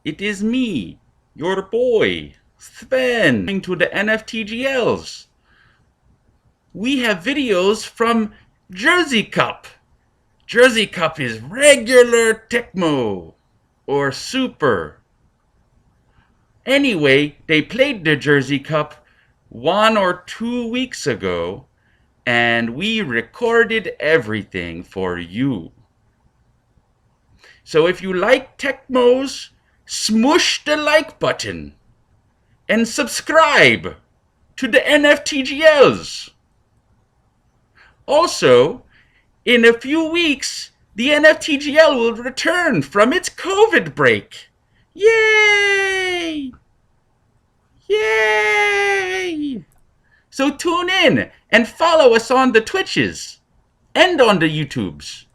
It is me, your boy, Sven, going to the NFTGLs. We have videos from Jersey Cup. Jersey Cup is regular Tecmo or Super. Anyway, they played the Jersey Cup 1 or 2 weeks ago, and we recorded everything for you. So if you like Tecmos, smush the like button and subscribe to the NFTGLs. Also, in a few weeks, the NFTGL will return from its COVID break. Yay! Yay! So tune in and follow us on the Twitches and on the YouTubes.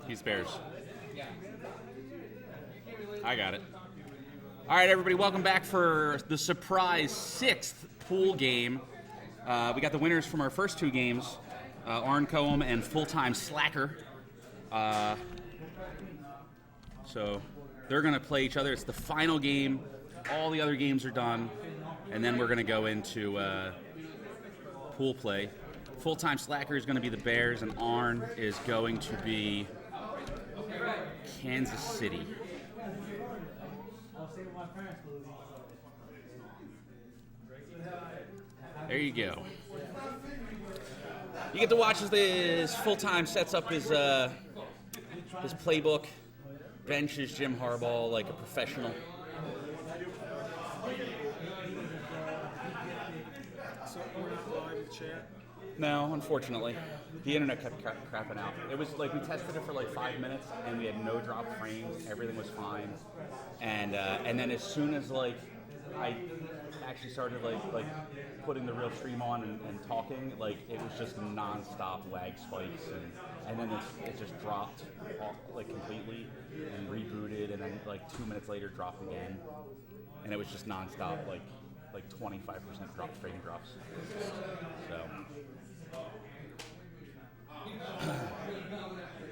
He's Bears. I got it. All right, everybody, welcome back for the surprise 6th pool game. We got the winners from our first 2 games, Arncoem and FullTimeSlacker. So they're going to play each other. It's the final game. All the other games are done. And then we're going to go into pool play. FullTimeSlacker is going to be the Bears, and Arn is going to be Kansas City. There you go. You get to watch as this full-time sets up his playbook, benches Jim Harbaugh like a professional. No, unfortunately. The internet kept crapping out. It was like we tested it for like 5 minutes and we had no drop frames. Everything was fine. And then as soon as like I actually started like putting the real stream on and talking, like it was just non-stop lag spikes and then it just dropped off, like completely and rebooted, and then like 2 minutes later dropped again, and it was just non-stop like 25% frame drops. So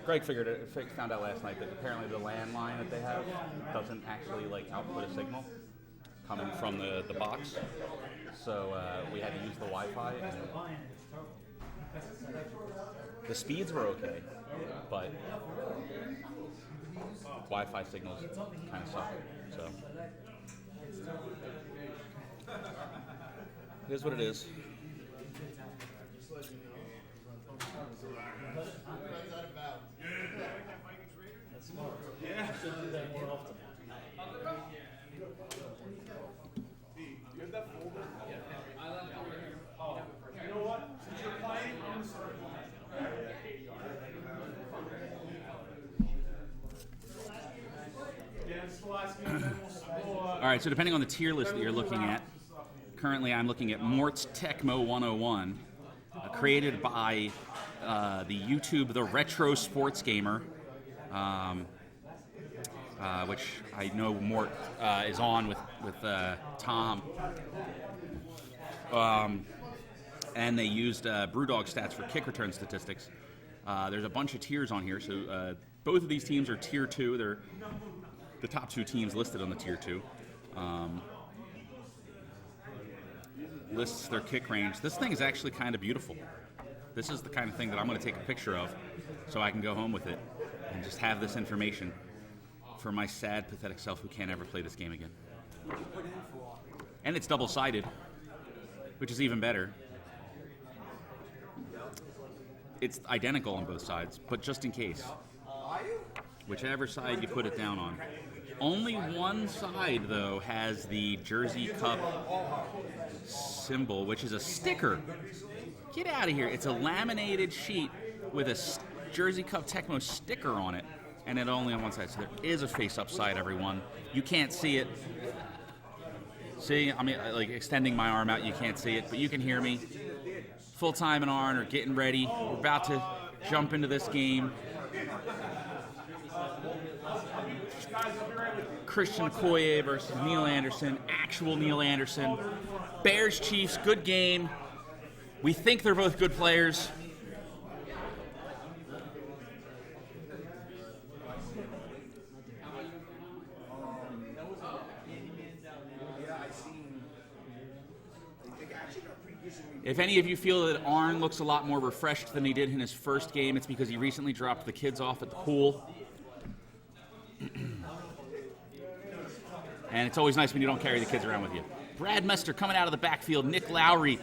Greg found out last night that apparently the landline that they have doesn't actually like output a signal coming from the box. So we had to use the Wi-Fi. And the speeds were okay, but Wi-Fi signals kind of suck. So it is what it is. All right, so depending on the tier list that you're looking at, currently I'm looking at Mort's Tecmo 101, created by the YouTube The Retro Sports Gamer, which I know Mort is on with Tom. And they used Brewdog stats for kick return statistics. There's a bunch of tiers on here, so both of these teams are tier 2. They're the top 2 teams listed on the tier 2. Lists their kick range. This thing is actually kind of beautiful. This is the kind of thing that I'm going to take a picture of so I can go home with it and just have this information for my sad, pathetic self who can't ever play this game again. And it's double-sided, which is even better. It's identical on both sides, but just in case. Whichever side you put it down on. Only one side, though, has the Jersey Cup symbol, which is a sticker. Get out of here. It's a laminated sheet with a Jersey Cup Tecmo sticker on it. and then only on one side. So there is a face-up side, everyone. You can't see it. See, I mean, like extending my arm out, you can't see it, but you can hear me. Full Time and Arn are getting ready. We're about to jump into this game. Christian Okoye versus Neil Anderson, actual Neil Anderson. Bears Chiefs, good game. We think they're both good players. If any of you feel that Arn looks a lot more refreshed than he did in his first game, it's because he recently dropped the kids off at the pool. And it's always nice when you don't carry the kids around with you. Brad Muster coming out of the backfield. Nick Lowry.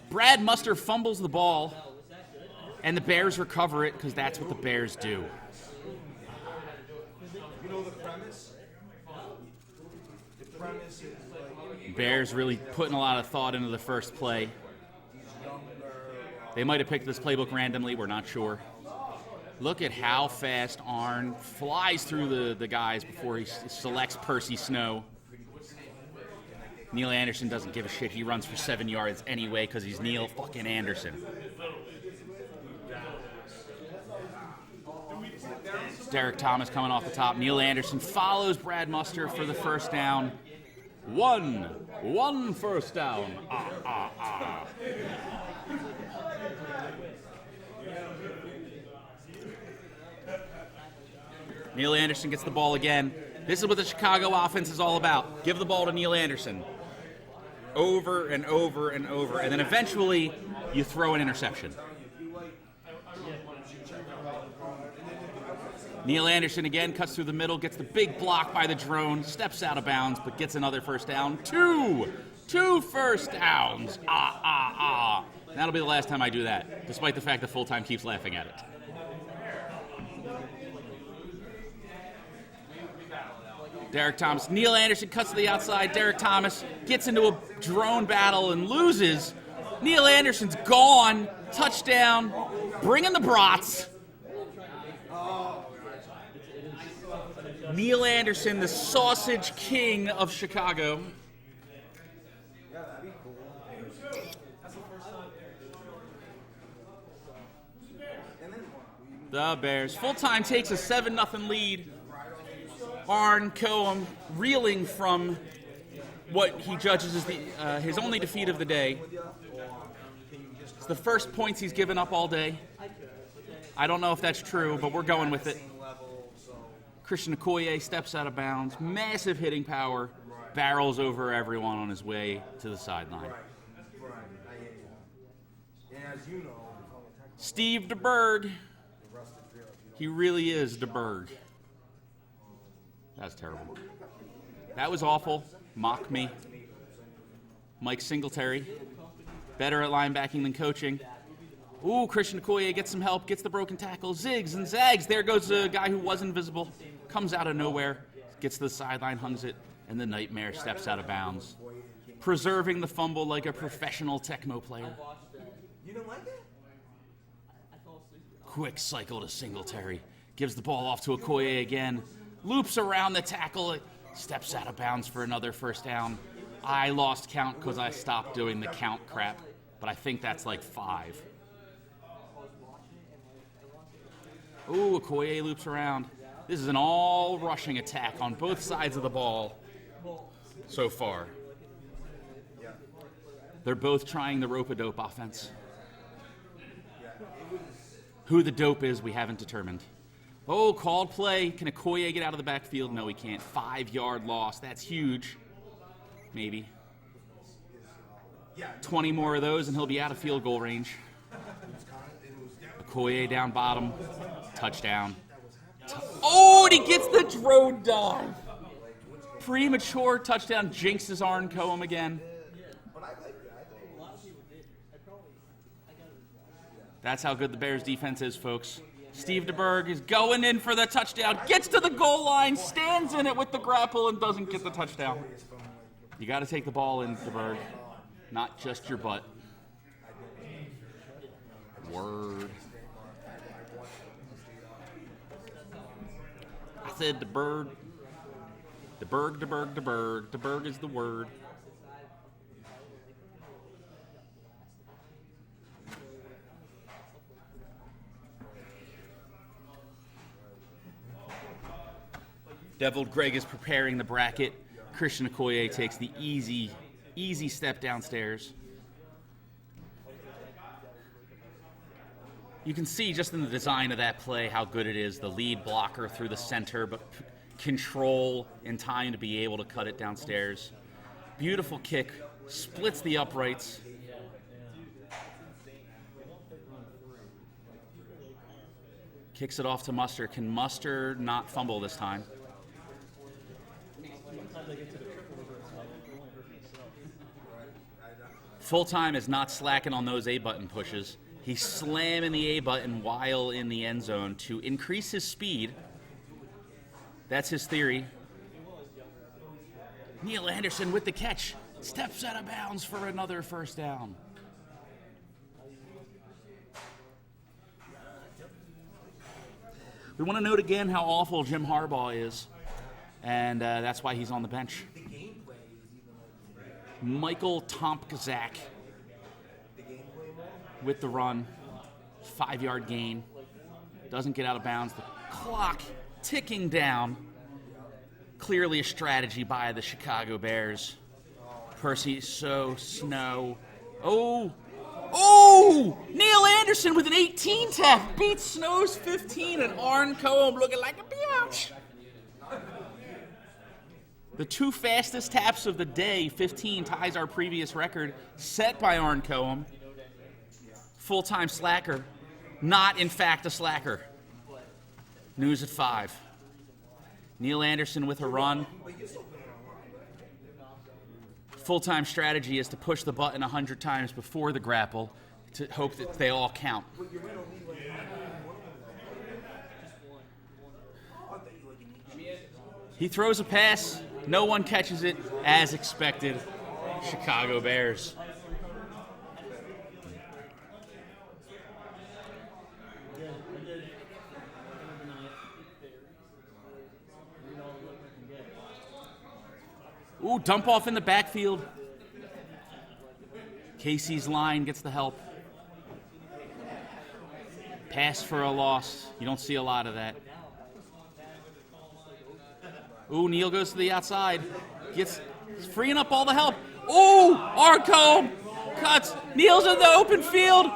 Brad Muster fumbles the ball, and the Bears recover it because that's what the Bears do. You know the premise? The premise is like... Bears really putting a lot of thought into the first play. They might have picked this playbook randomly. We're not sure. Look at how fast Arn flies through the guys before he selects Percy Snow. Neil Anderson doesn't give a shit. He runs for 7 yards anyway because he's Neil fucking Anderson. Derek Thomas coming off the top. Neil Anderson follows Brad Muster for the first down. One first down. Neil Anderson gets the ball again. This is what the Chicago offense is all about. Give the ball to Neil Anderson. Over and over and over. And then eventually you throw an interception. Neil Anderson again cuts through the middle, gets the big block by the drone, steps out of bounds, but gets another first down. Two first downs. That'll be the last time I do that, despite the fact that Full Time keeps laughing at it. Derek Thomas. Neil Anderson cuts to the outside. Derek Thomas gets into a drone battle and loses. Neil Anderson's gone. Touchdown. Bringing the brats. Neil Anderson, the sausage king of Chicago. The Bears. Full Time takes a 7-0 lead. Arncoem reeling from what he judges as his only defeat of the day. It's the first points he's given up all day. I don't know if that's true, but we're going with it. Christian Okoye steps out of bounds. Massive hitting power. Barrels over everyone on his way to the sideline. Steve DeBerg. He really is DeBerg. That's terrible. That was awful. Mock me. Mike Singletary. Better at linebacking than coaching. Ooh, Christian Okoye gets some help, gets the broken tackle. Zigs and zags. There goes a guy who was invisible. Comes out of nowhere. Gets to the sideline, hungs it, and the Nightmare steps out of bounds. Preserving the fumble like a professional Tecmo player. You don't like it? Quick cycle to Singletary. Gives the ball off to Okoye again. Loops around the tackle, steps out of bounds for another first down. I lost count because I stopped doing the count crap, but I think that's like 5. Ooh, Okoye loops around. This is an all-rushing attack on both sides of the ball so far. They're both trying the rope-a-dope offense. Who the dope is, we haven't determined. Oh, called play. Can Okoye get out of the backfield? No, he can't. 5-yard loss. That's huge. Maybe. 20 more of those, and he'll be out of field goal range. Okoye down bottom. Touchdown. Oh, and he gets the drone dive. Premature touchdown. Jinxes Arncoem again. That's how good the Bears defense is, folks. Steve DeBerg is going in for the touchdown, gets to the goal line, stands in it with the grapple, and doesn't get the touchdown. You got to take the ball in, DeBerg, not just your butt. Word. said the bird. The berg, the berg, the berg. The berg is the word. Deviled Greg is preparing the bracket. Christian Okoye takes the easy step downstairs. You can see just in the design of that play how good it is. The lead blocker through the center, but control in time to be able to cut it downstairs. Beautiful kick, splits the uprights. Kicks it off to Muster. Can Muster not fumble this time? Full Time is not slacking on those A-button pushes. He's slamming the A-button while in the end zone to increase his speed. That's his theory. Neil Anderson with the catch. Steps out of bounds for another first down. We want to note again how awful Jim Harbaugh is, and that's why he's on the bench. Michael Tompkazak with the run. 5-yard gain. Doesn't get out of bounds. The clock ticking down. Clearly a strategy by the Chicago Bears. Percy Snow. Oh! Neil Anderson with an 18 tap. Beats Snow's 15 and Arncoem looking like a biatch. The two fastest taps of the day, 15, ties our previous record set by Arncoem. FullTimeSlacker. Not, in fact, a slacker. News at 5. Neil Anderson with a run. Full-time strategy is to push the button 100 times before the grapple to hope that they all count. He throws a pass. No one catches it, as expected. Chicago Bears. Ooh, dump off in the backfield. Casey's line gets the help. Pass for a loss. You don't see a lot of that. Ooh, Neil goes to the outside. Gets freeing up all the help. Ooh, Arncoem cuts. Neil's in the open field.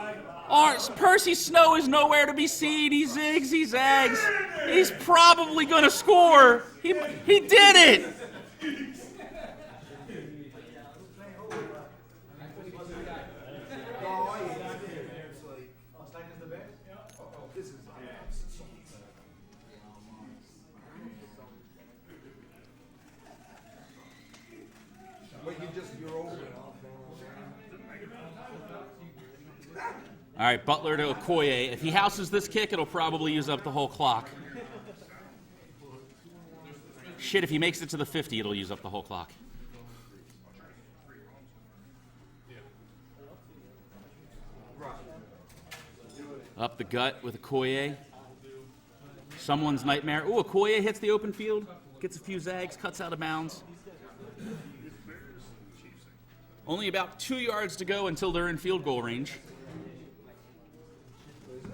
Percy Snow is nowhere to be seen. He zigs, he zags. He's probably going to score. He did it. All right, Butler to Okoye. If he houses this kick, it'll probably use up the whole clock. Shit, if he makes it to the 50, it'll use up the whole clock. Up the gut with Okoye. Someone's nightmare. Ooh, Okoye hits the open field, gets a few zags, cuts out of bounds. Only about 2 yards to go until they're in field goal range.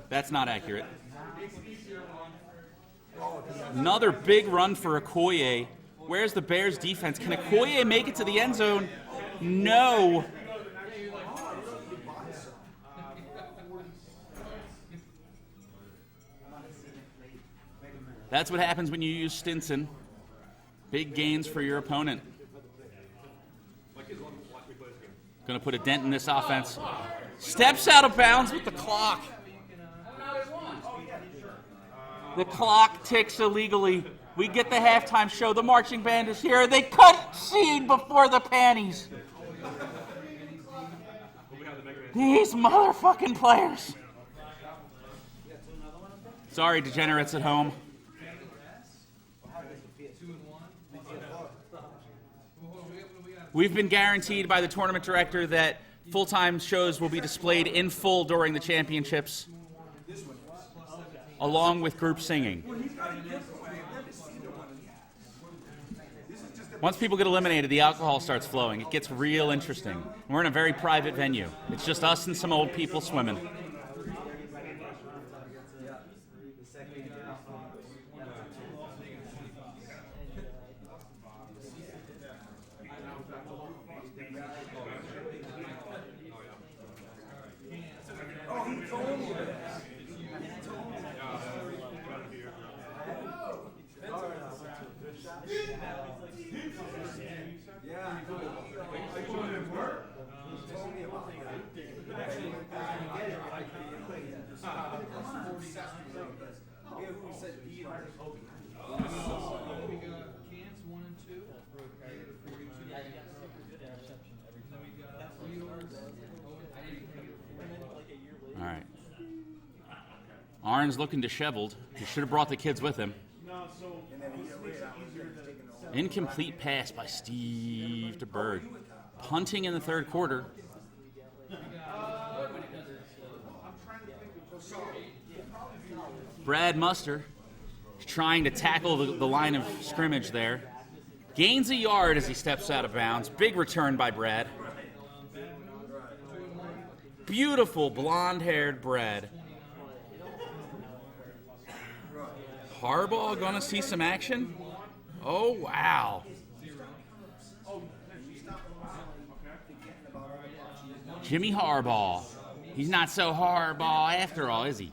That's not accurate. Another big run for Okoye. Where's the Bears defense? Can Okoye make it to the end zone? No. That's what happens when you use Stinson. Big gains for your opponent. Going to put a dent in this offense. Steps out of bounds with the clock. The clock ticks illegally. We get the halftime show. The marching band is here. They cut scene before the panties. These motherfucking players. Sorry, degenerates at home. We've been guaranteed by the tournament director that full-time shows will be displayed in full during the championships, along with group singing. Once people get eliminated, the alcohol starts flowing. It gets real interesting. We're in a very private venue. It's just us and some old people swimming. All right. Arn's looking disheveled. He should have brought the kids with him. Incomplete pass by Steve DeBerg. Punting in the third quarter. Brad Muster is trying to tackle the line of scrimmage there. Gains a yard as he steps out of bounds. Big return by Brad. Beautiful blonde-haired Brad. Harbaugh gonna see some action? Oh, wow. Jimmy Harbaugh. He's not so Harbaugh after all, is he?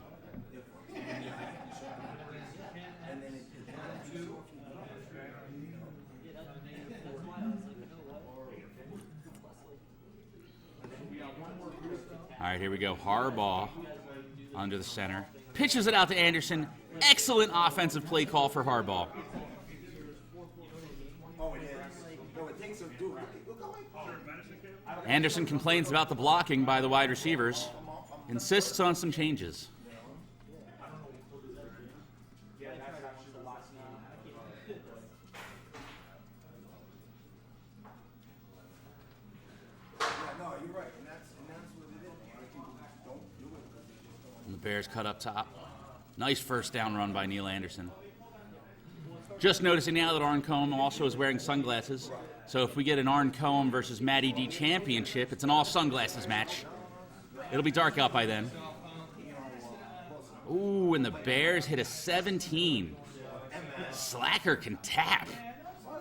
All right, here we go. Harbaugh under the center. Pitches it out to Anderson. Excellent offensive play call for Harbaugh. Anderson complains about the blocking by the wide receivers. Insists on some changes. And the Bears cut up top. Nice first down run by Neil Anderson. Just noticing now that Arncoem also is wearing sunglasses. So if we get an Arncoem versus Matty D championship, it's an all sunglasses match. It'll be dark out by then. Ooh, and the Bears hit a 17. Slacker can tap.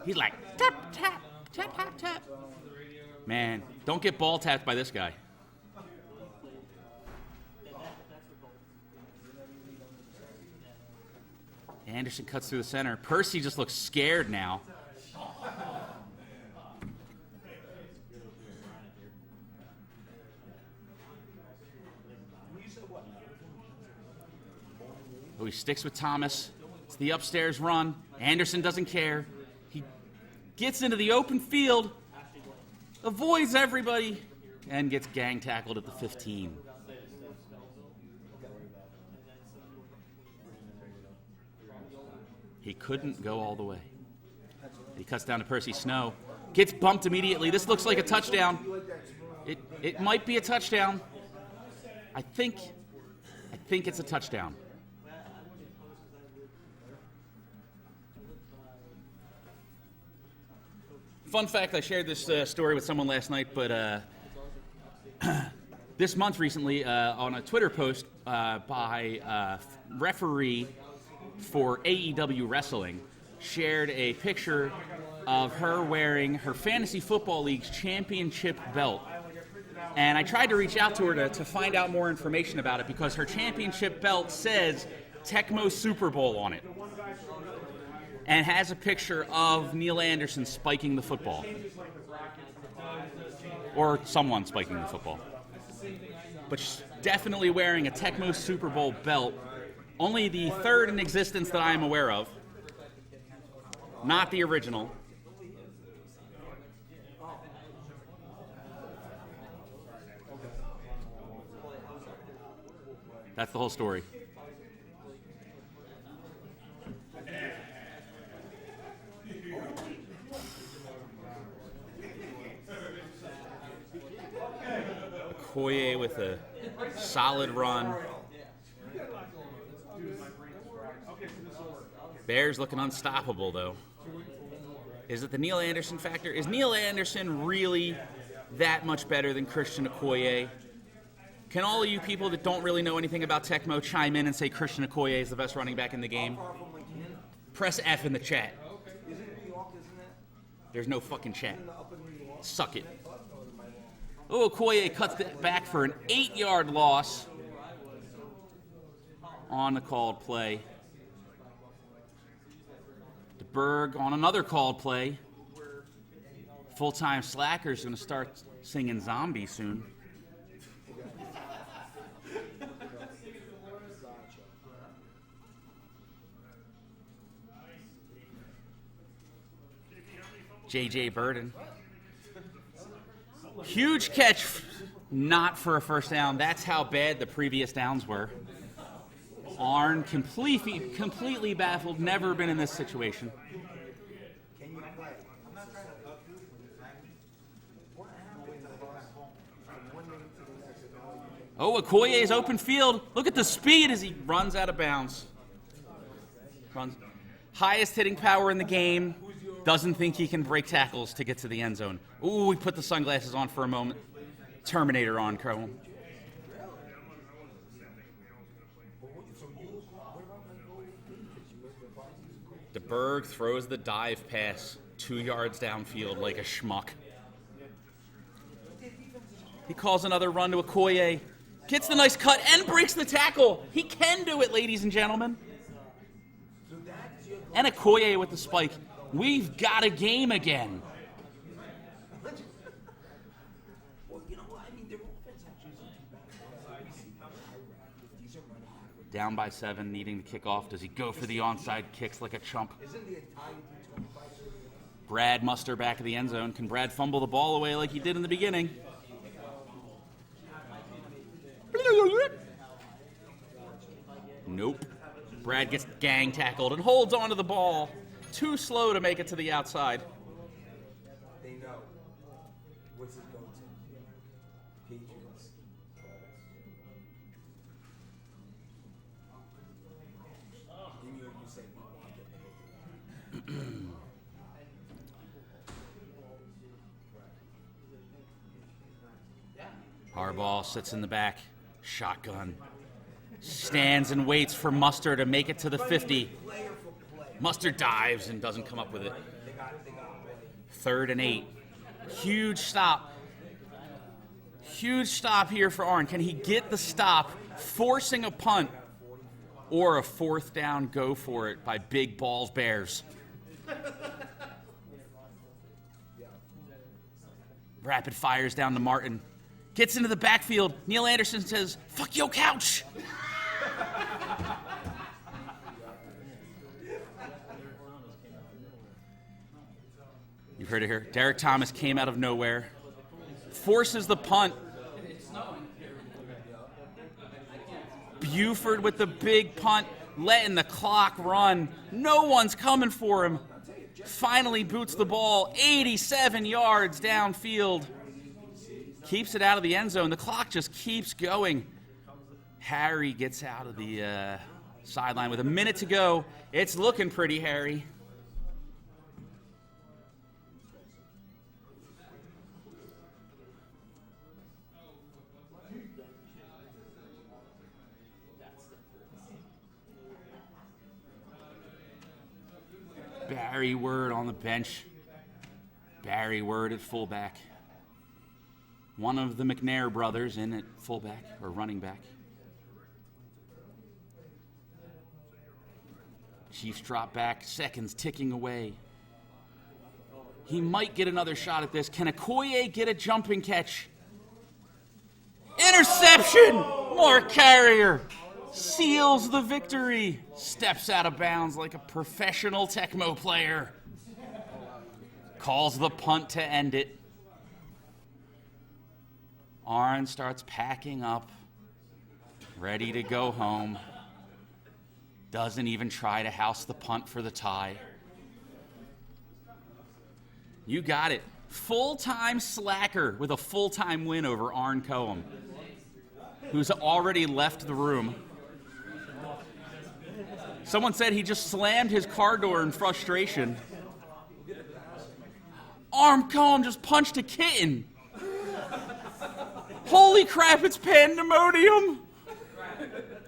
He's like, tap, tap, tap, tap, tap. Man, don't get ball tapped by this guy. Anderson cuts through the center. Percy just looks scared now. Oh, he sticks with Thomas. It's the upstairs run. Anderson doesn't care. He gets into the open field, avoids everybody, and gets gang tackled at the 15. He couldn't go all the way. He cuts down to Percy Snow. Gets bumped immediately. This looks like a touchdown. It might be a touchdown. I think it's a touchdown. Fun fact, I shared this story with someone last night, but this month recently on a Twitter post by a referee for AEW Wrestling, shared a picture of her wearing her Fantasy Football League's championship belt. And I tried to reach out to her to find out more information about it because her championship belt says Tecmo Super Bowl on it. And has a picture of Neil Anderson spiking the football. Or someone spiking the football. But she's definitely wearing a Tecmo Super Bowl belt. Only the third in existence that I am aware of. Not the original. That's the whole story. Okoye with a solid run. Bears looking unstoppable, though. Is it the Neil Anderson factor? Is Neil Anderson really that much better than Christian Okoye? Can all of you people that don't really know anything about Tecmo chime in and say Christian Okoye is the best running back in the game? Press F in the chat. There's no fucking chat. Suck it. Oh, Okoye cuts it back for an 8-yard loss on the called play. DeBerg on another called play. Full-time Slacker is going to start singing Zombie soon. J.J. Burden. Huge catch, not for a first down. That's how bad the previous downs were. Arn completely baffled, never been in this situation. Oh, Okoye's open field. Look at the speed as he runs out of bounds. Highest hitting power in the game. Doesn't think he can break tackles to get to the end zone. Ooh, he put the sunglasses on for a moment. Terminator Arncoem. DeBerg throws the dive pass 2 yards downfield like a schmuck. He calls another run to Okoye. Gets the nice cut and breaks the tackle. He can do it, ladies and gentlemen. And Okoye with the spike. We've got a game again. Down by 7, needing to kick off. Does he go for the onside kicks like a chump? Brad Muster back of the end zone. Can Brad fumble the ball away like he did in the beginning? Nope. Brad gets gang tackled and holds onto the ball. Too slow to make it to the outside. They know. What's his go-to? Patriots. You say Harbaugh sits in the back. Shotgun. Stands and waits for Muster to make it to the 50. Muster dives and doesn't come up with it. 3rd and 8. Huge stop. Huge stop here for Arn. Can he get the stop, forcing a punt, or a 4th down go for it by Big Balls Bears? Rapid fires down to Martin. Gets into the backfield. Neil Anderson says, "Fuck your couch." You've heard it here. Derek Thomas came out of nowhere. Forces the punt. Buford with the big punt, letting the clock run. No one's coming for him. Finally boots the ball 87 yards downfield. Keeps it out of the end zone. The clock just keeps going. Harry gets out of the sideline with a minute to go. It's looking pretty, Harry. Barry Word on the bench. Barry Word at fullback. One of the McNair brothers in at fullback or running back. Chiefs drop back, seconds ticking away. He might get another shot at this. Can Okoye get a jumping catch? Interception! Mark Carrier seals the victory. Steps out of bounds like a professional Tecmo player. Calls the punt to end it. Arn starts packing up, ready to go home. Doesn't even try to house the punt for the tie. You got it. Full-time Slacker with a full-time win over Arncoem, who's already left the room. Someone said he just slammed his car door in frustration. Arncoem just punched a kitten. Holy crap, it's pandemonium!